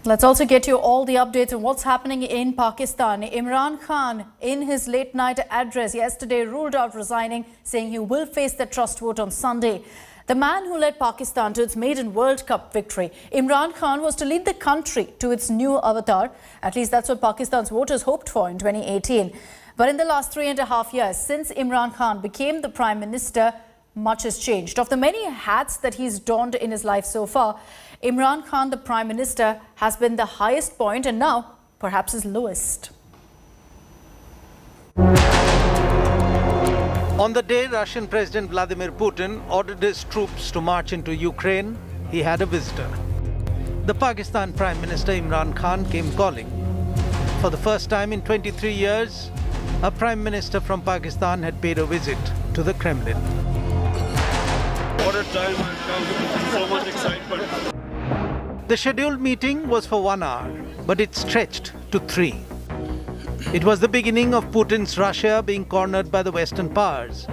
Let's also get you all the updates on what's happening in Pakistan. Imran Khan, in his late night address yesterday, ruled out resigning, saying he will face the trust vote on Sunday. The man who led Pakistan to its maiden World Cup victory, Imran Khan, was to lead the country to its new avatar. At least that's what Pakistan's voters hoped for in 2018. But in the last 3.5 years, since Imran Khan became the Prime Minister, much has changed. Of the many hats that he's donned in his life so far, Imran Khan, the Prime Minister, has been the highest point and now perhaps his lowest. On the day Russian President Vladimir Putin ordered his troops to march into Ukraine, he had a visitor. The Pakistan Prime Minister Imran Khan came calling. For the first time in 23 years, a Prime Minister from Pakistan had paid a visit to the Kremlin. What a time I've come, so much excitement. The scheduled meeting was for 1 hour, but it stretched to 3. It was the beginning of Putin's Russia being cornered by the Western powers.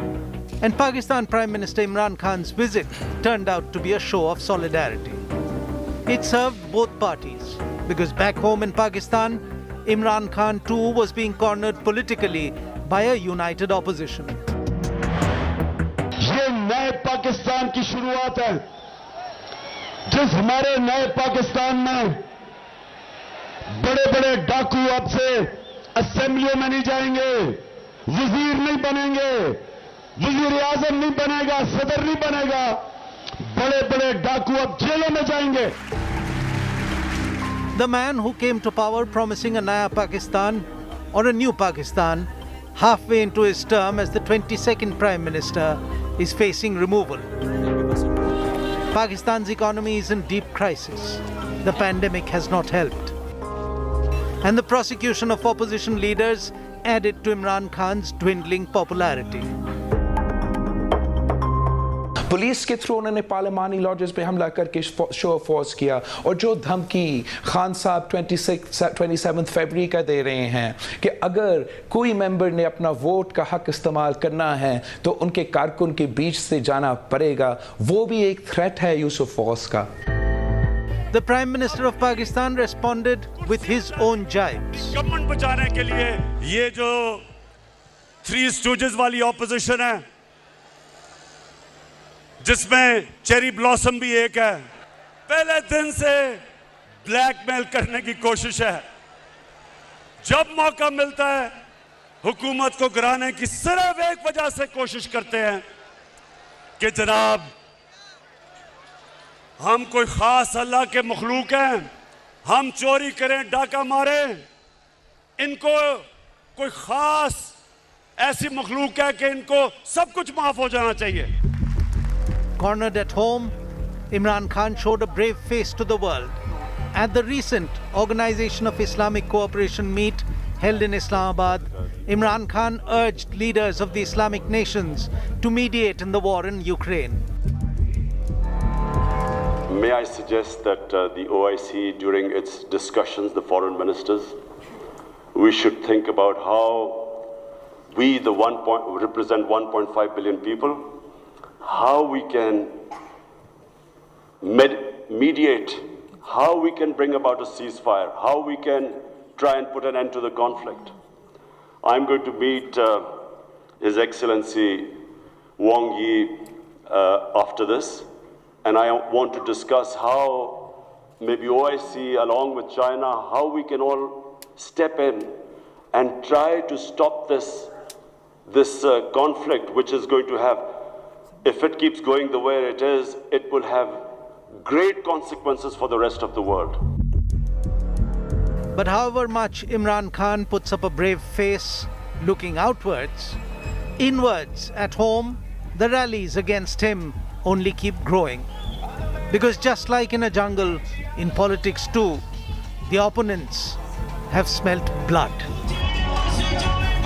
And Pakistan Prime Minister Imran Khan's visit turned out to be a show of solidarity. It served both parties, because back home in Pakistan, Imran Khan too was being cornered politically by a united opposition. ये नए पाकिस्तान की शुरुआत है, जिस हमारे नए पाकिस्तान में बड़े-बड़े डाकू अब से असेंबलियों में नहीं जाएंगे, वजीर नहीं बनेंगे, वजीर आजम नहीं बनेगा, सदर नहीं बनेगा, बड़े-बड़े डाकू अब जेलों में जाएंगे. The man who came to power promising a Naya Pakistan or a new Pakistan, halfway into his term as the 22nd Prime Minister, is facing removal. Pakistan's economy is in deep crisis. The pandemic has not helped. And the prosecution of opposition leaders added to Imran Khan's dwindling popularity. Police के through उन्होंने पार्लिमानी lodges पे हमला करके show off force किया और जो धमकी खान साहब 27 फरवरी का दे रहे हैं कि अगर कोई मेंबर ने अपना वोट का हक इस्तेमाल करना है तो उनके कारकुन के बीच से जाना पड़ेगा, वो भी एक थ्रेट है यूज ऑफ फोर्स का. The Prime Minister of Pakistan responded with his own jibes. Government बचाने के लिए ये जो थ्री स्टूजेस वाली ऑपोजिशन है, जिसमें चेरी ब्लॉसम भी एक है, पहले दिन से ब्लैकमेल करने की कोशिश है. जब मौका मिलता है हुकूमत को गिराने की सिर्फ एक वजह से कोशिश करते हैं कि जनाब हम कोई खास अल्लाह के मखलूक हैं, हम चोरी करें, डाका मारें, इनको कोई खास ऐसी मखलूक है कि इनको सब कुछ माफ हो जाना चाहिए. Cornered at home, Imran Khan showed a brave face to the world. At the recent Organization of Islamic Cooperation meet held in Islamabad, Imran Khan urged leaders of the Islamic nations to mediate in the war in Ukraine. May I suggest that the OIC, during its discussions, the foreign ministers, we should think about how we, represent 1.5 billion people, how we can mediate, how we can bring about a ceasefire, how we can try and put an end to the conflict. I'm going to meet His Excellency Wang Yi after this, and I want to discuss how maybe OIC along with China, how we can all step in and try to stop this conflict, which is going to have, if it keeps going the way it is, it will have great consequences for the rest of the world. But however much Imran Khan puts up a brave face looking outwards, inwards at home, the rallies against him only keep growing. Because just like in a jungle, in politics too, the opponents have smelt blood.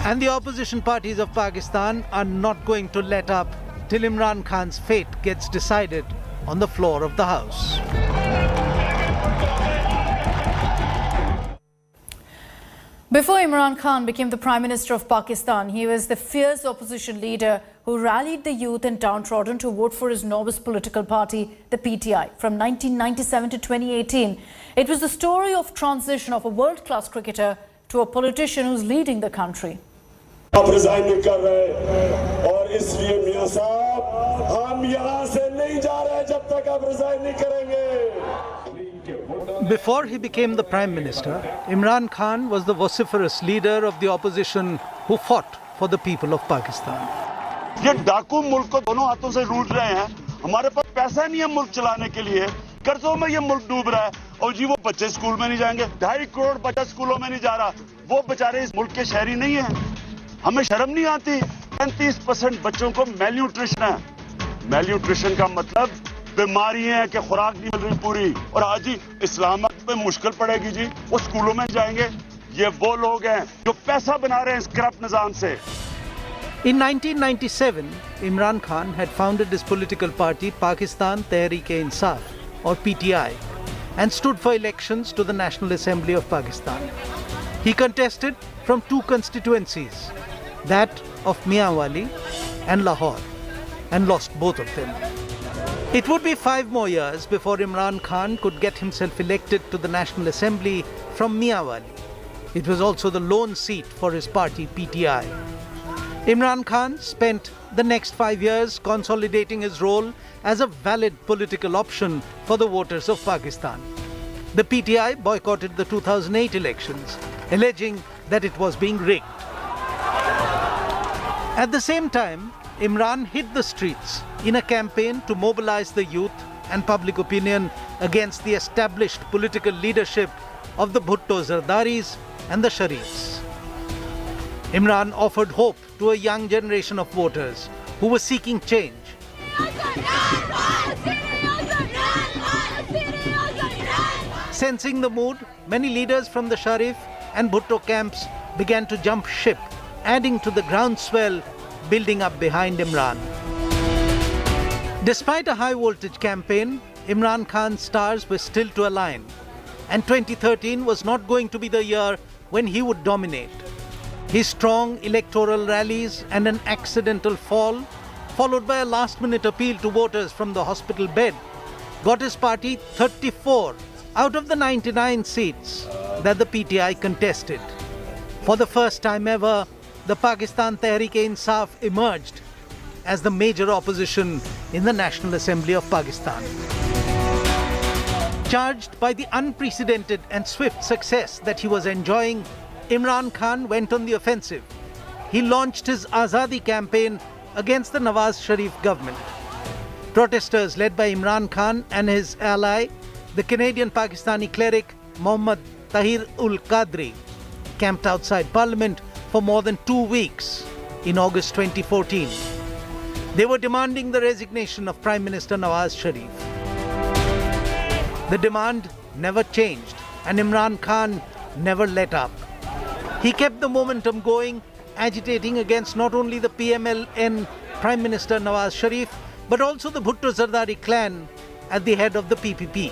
And the opposition parties of Pakistan are not going to let up till Imran Khan's fate gets decided on the floor of the House. Before Imran Khan became the Prime Minister of Pakistan, he was the fierce opposition leader who rallied the youth and downtrodden to vote for his novice political party, the PTI, from 1997 to 2018. It was the story of transition of a world-class cricketer to a politician who's leading the country. आप resign नहीं कर रहे और इसलिए मियां साहब हम यहां से नहीं जा रहे जब तक आप रिजाइन नहीं करेंगे. Before he became the Prime Minister, Imran Khan was the vociferous leader of the opposition who fought for the people of Pakistan. ये डाकू मुल्क को दोनों हाथों से लूट रहे हैं. हमारे पास पैसा नहीं है मुल्क चलाने के लिए. कर्जों में ये मुल्क डूब रहा है और जी वो बच्चे स्कूल में नहीं जाएंगे. 2.5 करोड़ बच्चा स्कूलों में नहीं जा रहा. वो बेचारे इस मुल्क के शहरी नहीं है. हमें शर्म नहीं आती. 35% बच्चों को मेलन्यूट्रिशन है. मेलन्यूट्रिशन का मतलब बीमारी है कि खुराक नहीं मिल रही पूरी. और आज ही इस्लामाबाद में मुश्किल पड़ेगी जी. वो स्कूलों में जाएंगे. ये वो लोग हैं जो पैसा बना रहे हैं इस करप्ट निजाम से. In 1997, Imran Khan had founded his political party Pakistan Tehreek-e-Insaf, or PTI, and stood for elections to the National Assembly of Pakistan. He contested from two constituencies, that of Mianwali and Lahore, and lost both of them. It would be 5 more years before Imran Khan could get himself elected to the National Assembly from Mianwali. It was also the lone seat for his party PTI. Imran Khan spent the next 5 years consolidating his role as a valid political option for the voters of Pakistan. The PTI boycotted the 2008 elections, alleging that it was being rigged. At the same time, Imran hit the streets in a campaign to mobilize the youth and public opinion against the established political leadership of the Bhutto Zardaris and the Sharifs. Imran offered hope to a young generation of voters who were seeking change. Sensing the mood, many leaders from the Sharif and Bhutto camps began to jump ship, adding to the groundswell building up behind Imran. Despite a high-voltage campaign, Imran Khan's stars were still to align, and 2013 was not going to be the year when he would dominate. His strong electoral rallies and an accidental fall, followed by a last-minute appeal to voters from the hospital bed, got his party 34 out of the 99 seats that the PTI contested. For the first time ever, the Pakistan Tehreek-e-Insaf emerged as the major opposition in the National Assembly of Pakistan. Charged by the unprecedented and swift success that he was enjoying, Imran Khan went on the offensive. He launched his Azadi campaign against the Nawaz Sharif government. Protesters led by Imran Khan and his ally, the Canadian Pakistani cleric Mohammad Tahir-ul-Qadri, camped outside Parliament for more than 2 weeks in August 2014. They were demanding the resignation of Prime Minister Nawaz Sharif. The demand never changed, and Imran Khan never let up. He kept the momentum going, agitating against not only the PMLN Prime Minister Nawaz Sharif, but also the Bhutto Zardari clan at the head of the PPP.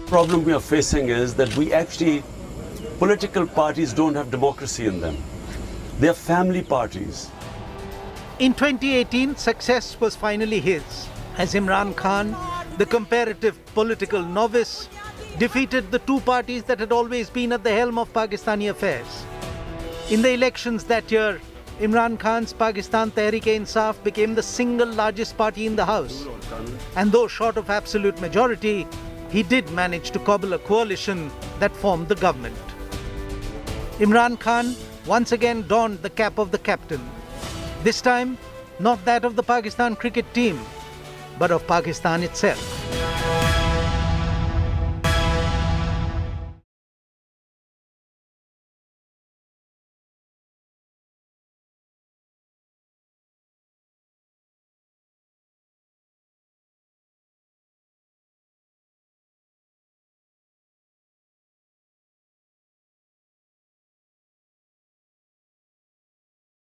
The problem we are facing is that political parties don't have democracy in them. They are family parties. In 2018, success was finally his, as Imran Khan, the comparative political novice, defeated the two parties that had always been at the helm of Pakistani affairs. In the elections that year, Imran Khan's Pakistan Tehreek-e-Insaf became the single largest party in the House. And though short of absolute majority, he did manage to cobble a coalition that formed the government. Imran Khan once again donned the cap of the captain. This time, not that of the Pakistan cricket team, but of Pakistan itself.